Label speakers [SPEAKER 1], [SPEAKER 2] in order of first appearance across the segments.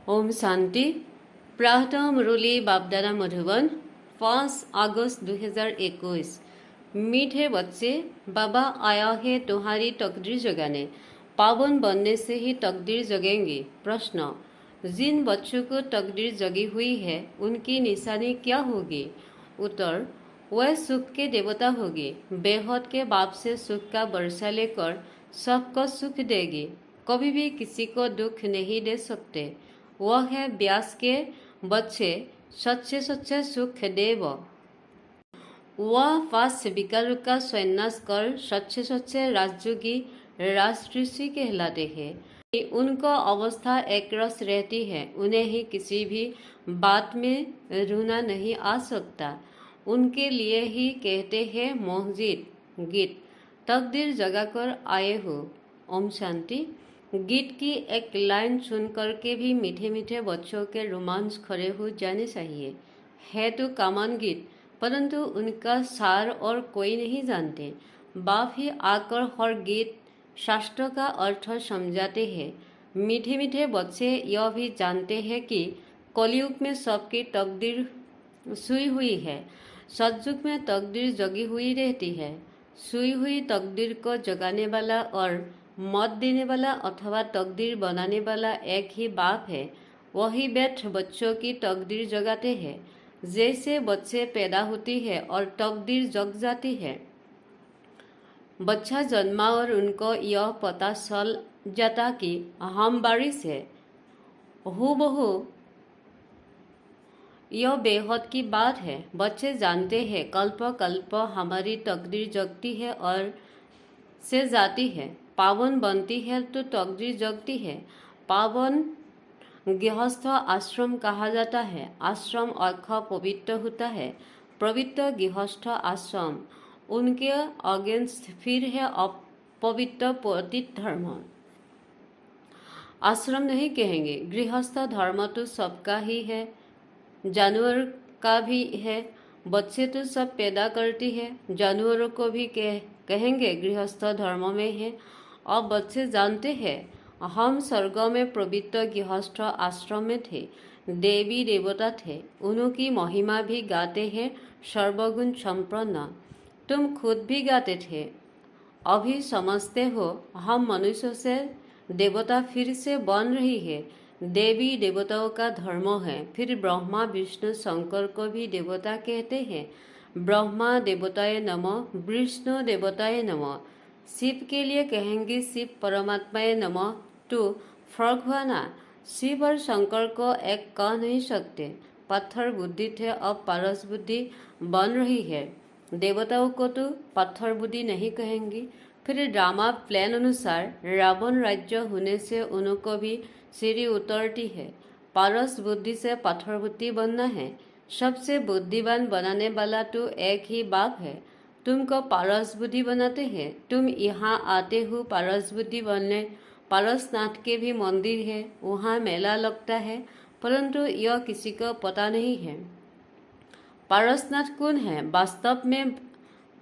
[SPEAKER 1] ओम शांति। प्रातः मुरली बापदादा मधुबन 5 अगस्त 2021। मीठे बच्चे, बाबा आया है तुम्हारी तकदीर जगाने। पावन बनने से ही तकदीर जगेंगी। प्रश्न, जिन बच्चों को तकदीर जगी हुई है उनकी निशानी क्या होगी? उत्तर, वह सुख के देवता होगी। बेहद के बाप से सुख का वर्षा लेकर सबको सुख देगी। कभी भी किसी को दुख नहीं दे सकते। वह है व्यास के बच्चे, सच्चे सच्चे सुख देव। वह 5 विकारों का संन्यास कर सच्चे सच्चे राजयोगी राजऋषि कहलाते हैं। उनको अवस्था एक रस रहती है। उन्हें ही किसी भी बात में रूना नहीं आ सकता। उनके लिए ही कहते हैं मोहजित गीत, तकदीर जगाकर आए हो। ओम शांति। गीत की एक लाइन सुन करके भी मीठे मीठे बच्चों के रोमांच खड़े हो जाने चाहिए। है तो कामन गीत, परंतु उनका सार और कोई नहीं जानते। बाप ही आकर हर गीत शास्त्र का अर्थ समझाते हैं। मीठे मीठे बच्चे यह भी जानते हैं कि कलयुग में सबकी तकदीर सुई हुई है। सतयुग में तकदीर जगी हुई रहती है। सुई हुई तकदीर को जगाने वाला और मत देने वाला अथवा तकदीर बनाने वाला एक ही बाप है। वही बैठ बच्चों की तकदीर जगाते हैं। जैसे बच्चे पैदा होती है और तकदीर जग जाती है। बच्चा जन्मा और उनको यह पता चल जाता कि हम बारिश है। हूबहू यह बेहद की बात है। बच्चे जानते हैं कल्प कल्प हमारी तकदीर जगती है और से जाती है। पावन बनती है तो तकदीर जगती है। पावन गृहस्थ आश्रम कहा जाता है। आश्रम अर्थ पवित्र होता है। पवित्र गृहस्थ आश्रम। उनके अगेंस्ट फिर है अपवित्र पतित धर्म। आश्रम नहीं कहेंगे। गृहस्थ धर्म तो सबका ही है, जानवर का भी है। बच्चे तो सब पैदा करती है, जानवरों को भी कहेंगे गृहस्थ धर्म में है। अब बच्चे जानते हैं हम स्वर्ग में पवित्र गृहस्थ आश्रम में थे। देवी देवता थे, उनकी महिमा भी गाते हैं सर्वगुण संपन्न। तुम खुद भी गाते थे। अभी समझते हो हम मनुष्य से देवता फिर से बन रही है। देवी देवताओं का धर्म है। फिर ब्रह्मा विष्णु शंकर को भी देवता कहते हैं। ब्रह्मा देवताय नमः, विष्णु देवताय नमः। शिव के लिए कहेंगे शिव परमात्माय नमः। तो फर्क हुआ ना? शिव और शंकर को एक कह नहीं सकते। पत्थर बुद्धि थे, अब पारस बुद्धि बन रही है। देवताओं को तो पत्थर बुद्धि नहीं कहेंगी। फिर ड्रामा प्लान अनुसार रावण राज्य होने से उनको भी सीढ़ी उतरती है। पारस बुद्धि से पत्थर बुद्धि बनना है। सबसे बुद्धिमान बनाने वाला तो एक ही बाप है। तुमको पारस बुद्धि बनाते हैं। तुम यहाँ आते हो पारस बुद्धि बनने। पारसनाथ के भी मंदिर है, वहाँ मेला लगता है, परंतु यह किसी को पता नहीं है। पारसनाथ कौन है? वास्तव में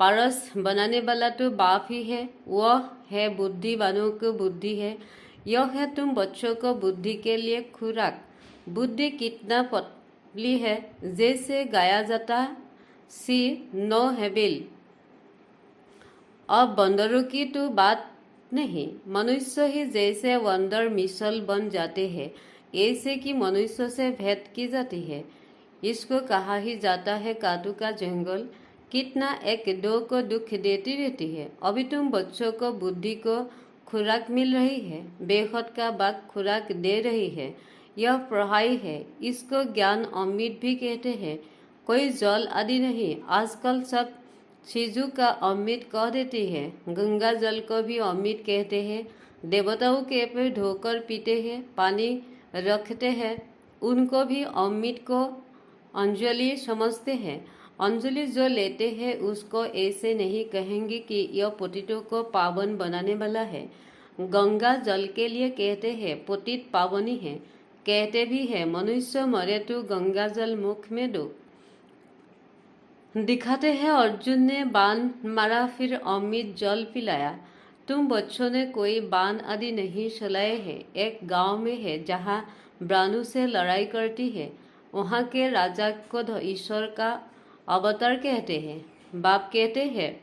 [SPEAKER 1] पारस बनाने वाला तो बाप ही है। वह है बुद्धिवानों को बुद्धि है। यह है तुम बच्चों को बुद्धि के लिए खुराक। बुद्धि कितना पतली है, जैसे गाया जाता सी नो हेबिल। अब बंदरों की तो बात नहीं। मनुष्य ही जैसे बंदर मिसल बन जाते हैं, ऐसे कि मनुष्य से भेद की जाती है। इसको कहा ही जाता है काटू का जंगल। कितना एक दो को दुख देती रहती है। अभी तुम बच्चों को बुद्धि को खुराक मिल रही है। बेहद का बात खुराक दे रही है। यह पढ़ाई है। इसको ज्ञान अमृत भी कहते हैं। कोई जल आदि नहीं। आजकल सब चीजों का अमृत कह देती है। गंगा जल को भी अमृत कहते हैं। देवताओं के पे धोकर पीते हैं, पानी रखते हैं, उनको भी अमृत को अंजलि समझते हैं। अंजलि जो लेते हैं उसको ऐसे नहीं कहेंगे कि यह पतितों को पावन बनाने वाला है। गंगा जल के लिए कहते हैं पतित पावनी है। कहते भी है मनुष्य मरे तो गंगा जल मुख में दो। दिखाते हैं अर्जुन ने बाण मारा फिर अमृत जल पिलाया। तुम बच्चों ने कोई बाण आदि नहीं चलाए हैं। एक गांव में है जहाँ ब्राह्मणों से लड़ाई करती है। वहाँ के राजा को ईश्वर का अवतार कहते हैं। बाप कहते हैं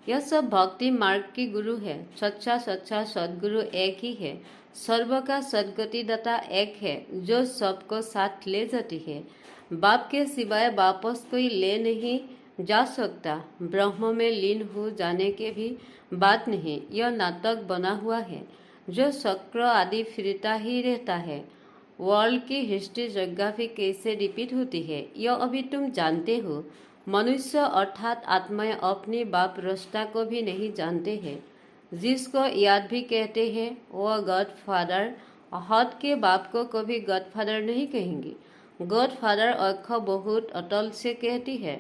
[SPEAKER 1] यह सब भक्ति मार्ग की गुरु है। सच्चा सच्चा सदगुरु एक ही है। सर्व का सदगतिदाता एक है जो सबको साथ ले जाती है। बाप के सिवाय वापस कोई ले नहीं जा सकता। ब्रह्म में लीन हो जाने के भी बात नहीं। यह नाटक बना हुआ है जो चक्र आदि फिरता ही रहता है। वर्ल्ड की हिस्ट्री ज्योग्राफी कैसे रिपीट होती है यह अभी तुम जानते हो। मनुष्य अर्थात आत्माएं अपने बाप रस्ता को भी नहीं जानते हैं। जिसको याद भी कहते हैं वह गॉड फादर हद के बाप को कभी गॉड फादर नहीं कहेंगे। गॉड फादर अर्थ बहुत अटल से कहती है।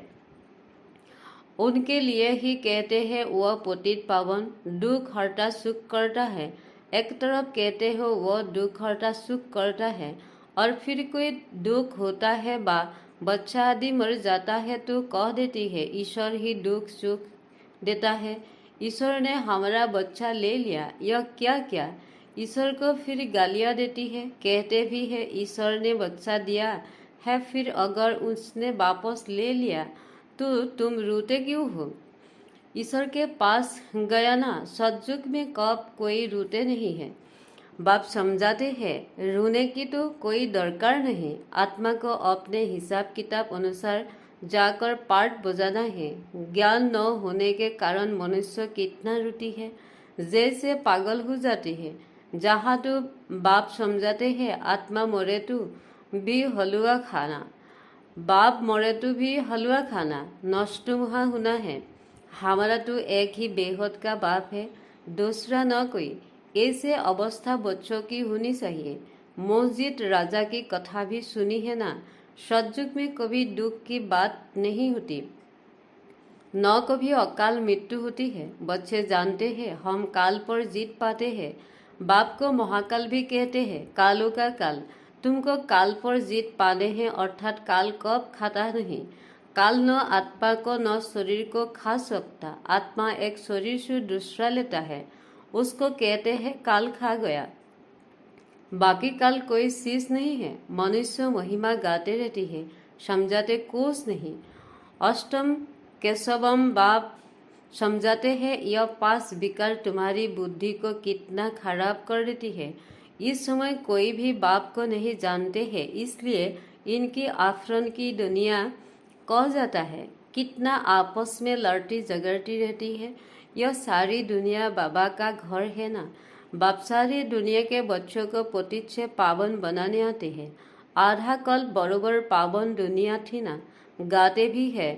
[SPEAKER 1] उनके लिए ही कहते हैं वह पतित पावन दुख हरता सुख करता है। एक तरफ कहते हो वह दुख हरता सुख करता है और फिर कोई दुख होता है बच्चा आदि मर जाता है तो कह देती है ईश्वर ही दुख सुख देता है। ईश्वर ने हमारा बच्चा ले लिया यह क्या क्या। ईश्वर को फिर गालियाँ देती है। कहते भी है ईश्वर ने बच्चा दिया है फिर अगर उसने वापस ले लिया तो तुम रोते क्यों हो। ईश्वर के पास गया ना। सतयुग में कब कोई रोते नहीं है। बाप समझाते हैं रोने की तो कोई दरकार नहीं। आत्मा को अपने हिसाब किताब अनुसार जाकर पाठ बजाना है। ज्ञान न होने के कारण मनुष्य कितना रोती है जैसे पागल हो जाती है। जहाँ तो बाप समझाते हैं आत्मा मरे तो भी हलवा खाना। बाप मरे तो भी हलवा खाना। नष्ट वहाँ होना है। हमारा तो एक ही बेहद का बाप है दूसरा न कोई। ऐसे अवस्था बच्चों की होनी चाहिए। मस्जिद राजा की कथा भी सुनी है ना। सतयुग में कभी दुख की बात नहीं होती न कभी अकाल मृत्यु होती है। बच्चे जानते हैं हम काल पर जीत पाते हैं। बाप को महाकाल भी कहते हैं कालों का काल। तुमको काल पर जीत पाने हैं अर्थात काल कब खाता नहीं। काल न आत्मा को न शरीर को खा सकता। आत्मा एक शरीर से दूसरा लेता है उसको कहते हैं काल खा गया। बाकी काल कोई चीज नहीं है। मनुष्य महिमा गाते रहती है समझाते कुछ नहीं। अष्टम केशवम बाप समझाते हैं यह पास विकार तुम्हारी बुद्धि को कितना खराब कर देती है। इस समय कोई भी बाप को नहीं जानते हैं इसलिए इनकी आफरन की दुनिया कह जाता है। कितना आपस में लड़ती झगड़ती रहती है। यह सारी दुनिया बाबा का घर है ना। बाप सारी दुनिया के बच्चों को पतित से पावन बनाने आते हैं। आधा कल बरोबर पावन दुनिया थी ना। गाते भी है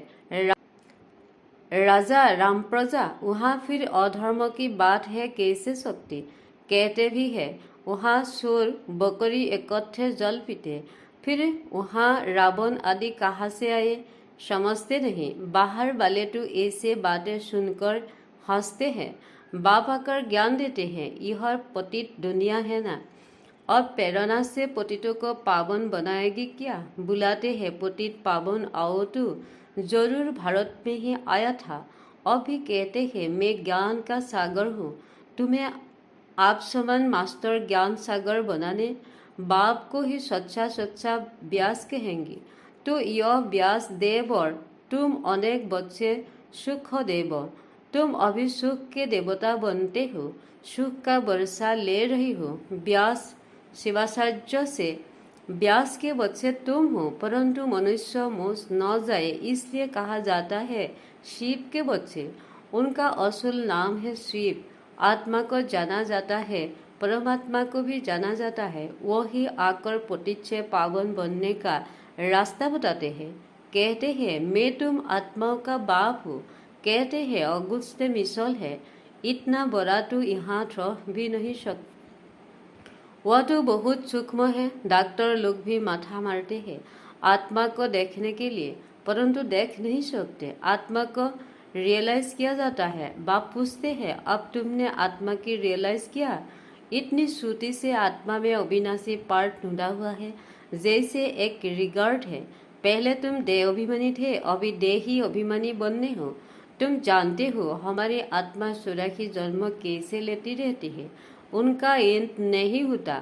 [SPEAKER 1] राजा राम प्रजा। वहाँ फिर अधर्म की बात है कैसे सकती। कहते भी है वहाँ सुर बकरी इकट्ठे जल पीते। फिर वहाँ रावण आदि कहाँ से आए समझते नहीं। बाहर वाले तो ऐसे बातें सुनकर हंसते हैं। बाप आकर ज्ञान देते हैं यह पतित दुनिया है ना। और प्रेरणा से पतितों को पावन बनाएगी क्या। बुलाते हैं पतित पावन आओ तो जरूर भारत में ही आया था। अब भी कहते हैं मैं ज्ञान का सागर हूँ। तुम्हें आप समान मास्टर ज्ञान सागर बनाने बाप को ही सच्चा सच्चा व्यास कहेंगे तो यह व्यास देव और तुम अनेक बच्चे सुख देव। तुम अभी सुख के देवता बनते हो। सुख का वर्षा ले रही हो व्यास शिवाचार्य से। व्यास के बच्चे तुम हो परंतु मनुष्य मोस न जाए इसलिए कहा जाता है शिव के बच्चे। उनका असल नाम है शिव। आत्मा को जाना जाता है परमात्मा को भी जाना जाता है। वही आकर पतित से पावन बनने का रास्ता बताते हैं। कहते हैं मैं तुम आत्माओं का बाप हूँ। कहते हैं अगुस्त मिसल है इतना बड़ा तो यहाँ रह भी नहीं सकता। वह तो बहुत सूक्ष्म है। डॉक्टर लोग भी माथा मारते हैं आत्मा को देखने के लिए परंतु देख नहीं सकते। आत्मा को रियलाइज किया जाता है। बाप पूछते हैं अब तुमने आत्मा की रियलाइज किया। इतनी श्रुति से आत्मा में अविनाशी पार्ट ढूंढा हुआ है जैसे एक रिगार्ड है। पहले तुम देह अभिमानी थे अभी देही अभिमानी बनने हो। तुम जानते हो हमारी आत्मा सुराखी जन्म कैसे लेती रहती है। उनका अंत नहीं होता।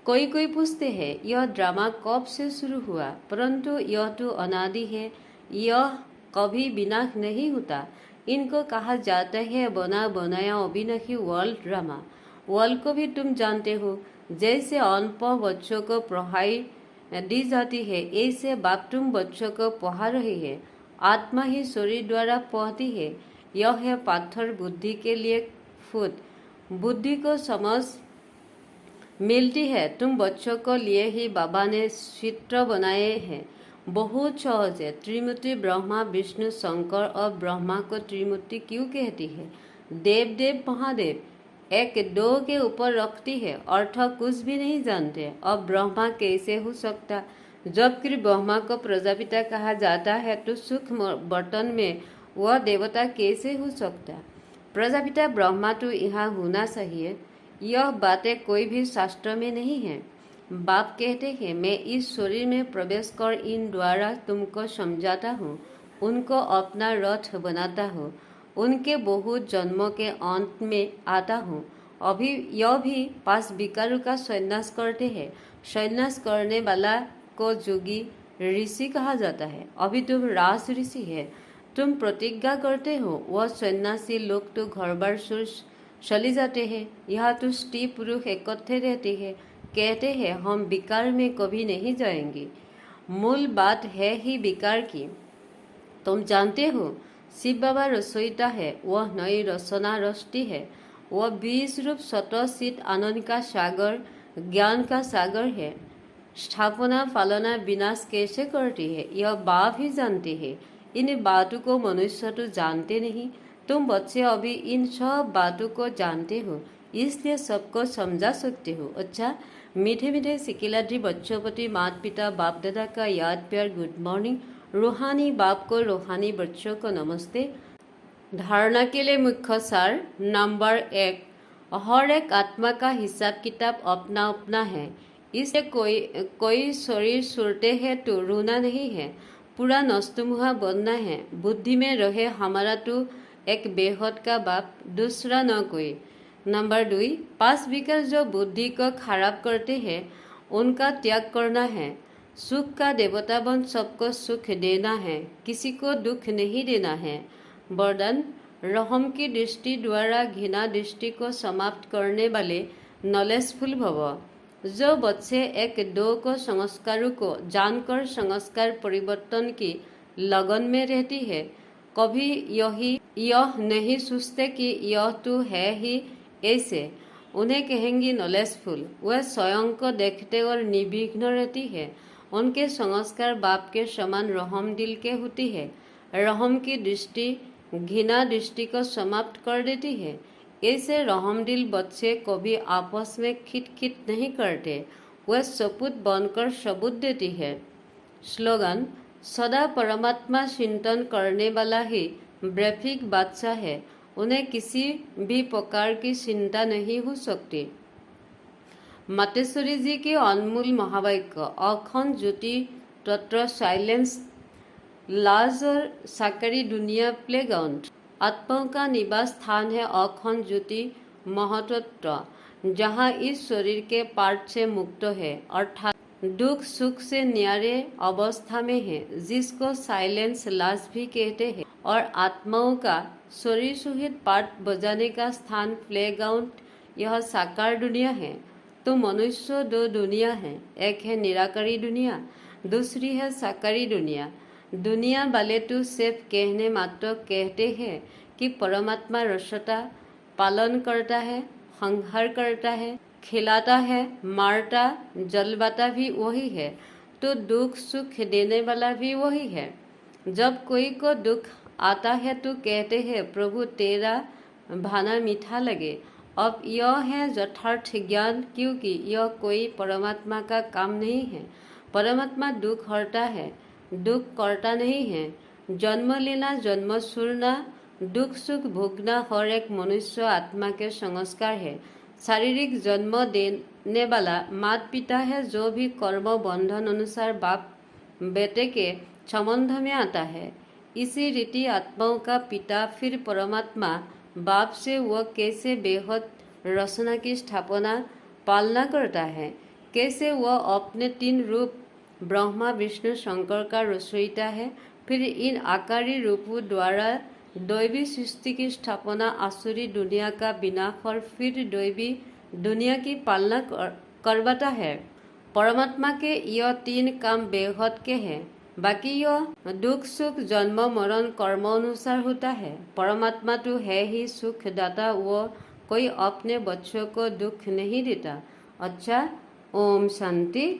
[SPEAKER 1] कोई पूछते हैं यह ड्रामा कब से शुरू हुआ, परंतु यह तो अनादि है, यह कभी विनाश नहीं होता। इनको कहा जाता है बना बनाया अविनाशी वर्ल्ड ड्रामा। वर्ल्ड को भी तुम जानते हो, जैसे अनपढ़ बच्चों को पढ़ाई दी जाती है, ऐसे बाप तुम बच्चों को पढ़ा रहे हैं। आत्मा ही शरीर द्वारा पढ़ती है। यह है पाथर बुद्धि के लिए फूट। बुद्धि को समझ मिलती है। तुम बच्चों को लिए ही बाबा ने चित्र बनाए हैं। बहुत सहज है। त्रिमूर्ति ब्रह्मा विष्णु शंकर और ब्रह्मा को त्रिमूर्ति क्यों कहती है? देव देव महादेव एक दो के ऊपर रखती है, अर्थ कुछ भी नहीं जानते। अब ब्रह्मा कैसे हो सकता? जबकि ब्रह्मा को प्रजापिता कहा जाता है, तो सूक्ष्म बर्तन में वह देवता कैसे हो सकता? प्रजापिता ब्रह्मा तो यहाँ होना चाहिए। यह बातें कोई भी शास्त्र में नहीं है। बाप कहते हैं, मैं इस शरीर में प्रवेश कर इन द्वारा तुमको समझाता हूँ, उनको अपना रथ बनाता हूँ, उनके बहुत जन्मों के अंत में आता हूँ। अभी यह भी 5 विकारों का संन्यास करते हैं। संन्यास करने वाला को जोगी ऋषि कहा जाता है। अभी तुम राज ऋषि है। तुम प्रतिज्ञा करते हो, वह सन्यासी लोग तो घर बार छोड़ चले जाते हैं। यहाँ तो स्त्री पुरुष इकट्ठे रहते हैं, कहते हैं हम विकार में कभी नहीं जाएंगे। मूल बात है ही विकार की। तुम जानते हो शिव बाबा रचयिता है, वह नई रचना रचती है। वह 20 रूप स्वतःसिद्ध आनंद का सागर, ज्ञान का सागर है। स्थापना पालना विनाश कैसे करती है, यह बाप ही जानते हैं। इन बातों को मनुष्य तो जानते नहीं। तुम बच्चे अभी इन सब बातों को जानते हो, इसलिए सबको समझा सकते हो। अच्छा, मीठे मीठे सिकिलाटी बच्चों प्रति माता पिता बाप दादा का याद प्यार गुड मॉर्निंग। रूहानी बाप को रूहानी बच्चों को नमस्ते। धारणा के लिए मुख्य सार नंबर 1, हर एक आत्मा का हिसाब किताब अपना अपना है। इससे कोई शरीर छूटते हैं तो रोना नहीं है, पूरा नस्तमुहा बनना है। बुद्धि में रहे हमारा तो एक बेहद का बाप, दूसरा न कोई। नंबर 2, 5 विकार जो बुद्धि को खराब करते हैं उनका त्याग करना है। सुख का देवता बन सबको सुख देना है, किसी को दुख नहीं देना है। वरदान, रहम की दृष्टि द्वारा घृणा दृष्टि को समाप्त करने वाले नॉलेजफुल भव। जो बच्चे 1-2 को संस्कारों को जानकर संस्कार परिवर्तन की लगन में रहती है, कभी यह नहीं सोचते कि यह तो है ही ऐसे, उन्हें कहेंगी नॉलेजफुल। वह स्वयं को देखते और निर्विघ्न रहती है। उनके संस्कार बाप के समान रहम दिल के होती है। रहम की दृष्टि घृणा दृष्टि को समाप्त कर देती है। ऐसे रहम दिल बच्चे कभी आपस में खिट नहीं करते, वह सपूत बनकर सबूत देती है। स्लोगन, सदा परमात्मा चिंतन करने वाला ही ब्रह्मिक बादशाह है, उन्हें किसी भी प्रकार की चिंता नहीं हो सकती। मातेश्वरी जी के अनमोल महावाक्य, अखंड ज्योति तत्व साइलेंस लाज और साकारी दुनिया प्लेग्राउंड। आत्मा का निवास स्थान है अखंड ज्योति महतत्व, जहाँ इस शरीर के पार्ट से मुक्त है, अर्थात दुख सुख से न्यारे अवस्था में है, जिसको साइलेंस लाज भी कहते हैं। और आत्माओं का शरीर सहित पार्ट बजाने का स्थान प्लेग्राउंड, यह साकार दुनिया है। तो मनुष्य 2 दुनिया है, एक है निराकारी दुनिया, दूसरी है साकारी दुनिया। दुनिया वाले तो सिर्फ कहने मात्र कहते हैं कि परमात्मा रचता पालन करता है, संहार करता है, खिलाता है, मारता जलवाता भी वही है, तो दुख सुख देने वाला भी वही है। जब कोई को दुख आता है तो कहते हैं प्रभु तेरा भाना मीठा लगे। अब यह है यथार्थ ज्ञान, क्योंकि यह कोई परमात्मा का काम नहीं है। परमात्मा दुख हरता है, दुख करता नहीं है। जन्म लेना, जन्म छोड़ना, दुख सुख भोगना हर एक मनुष्य आत्मा के संस्कार है। शारीरिक जन्म देने वाला माता पिता है, जो भी कर्म बंधन अनुसार बाप बेटे के संबंध में आता है। इसी रीति आत्माओं का पिता फिर परमात्मा बाप से वह कैसे बेहद रचना की स्थापना पालना करता है, कैसे वह अपने 3 रूप ब्रह्मा विष्णु शंकर का रचयिता है, फिर इन आकारी रूपों द्वारा दैवी सृष्टि की स्थापना, आसुरी दुनिया का विनाश और फिर दैवी दुनिया की पालना करवाता है। परमात्मा के यह 3 काम बेहद के हैं, बाकी यह दुख सुख जन्म मरण कर्म अनुसार होता है। परमात्मा तो है ही सुख दाता, वो कोई अपने बच्चों को दुख नहीं देता। अच्छा, ओम शांति।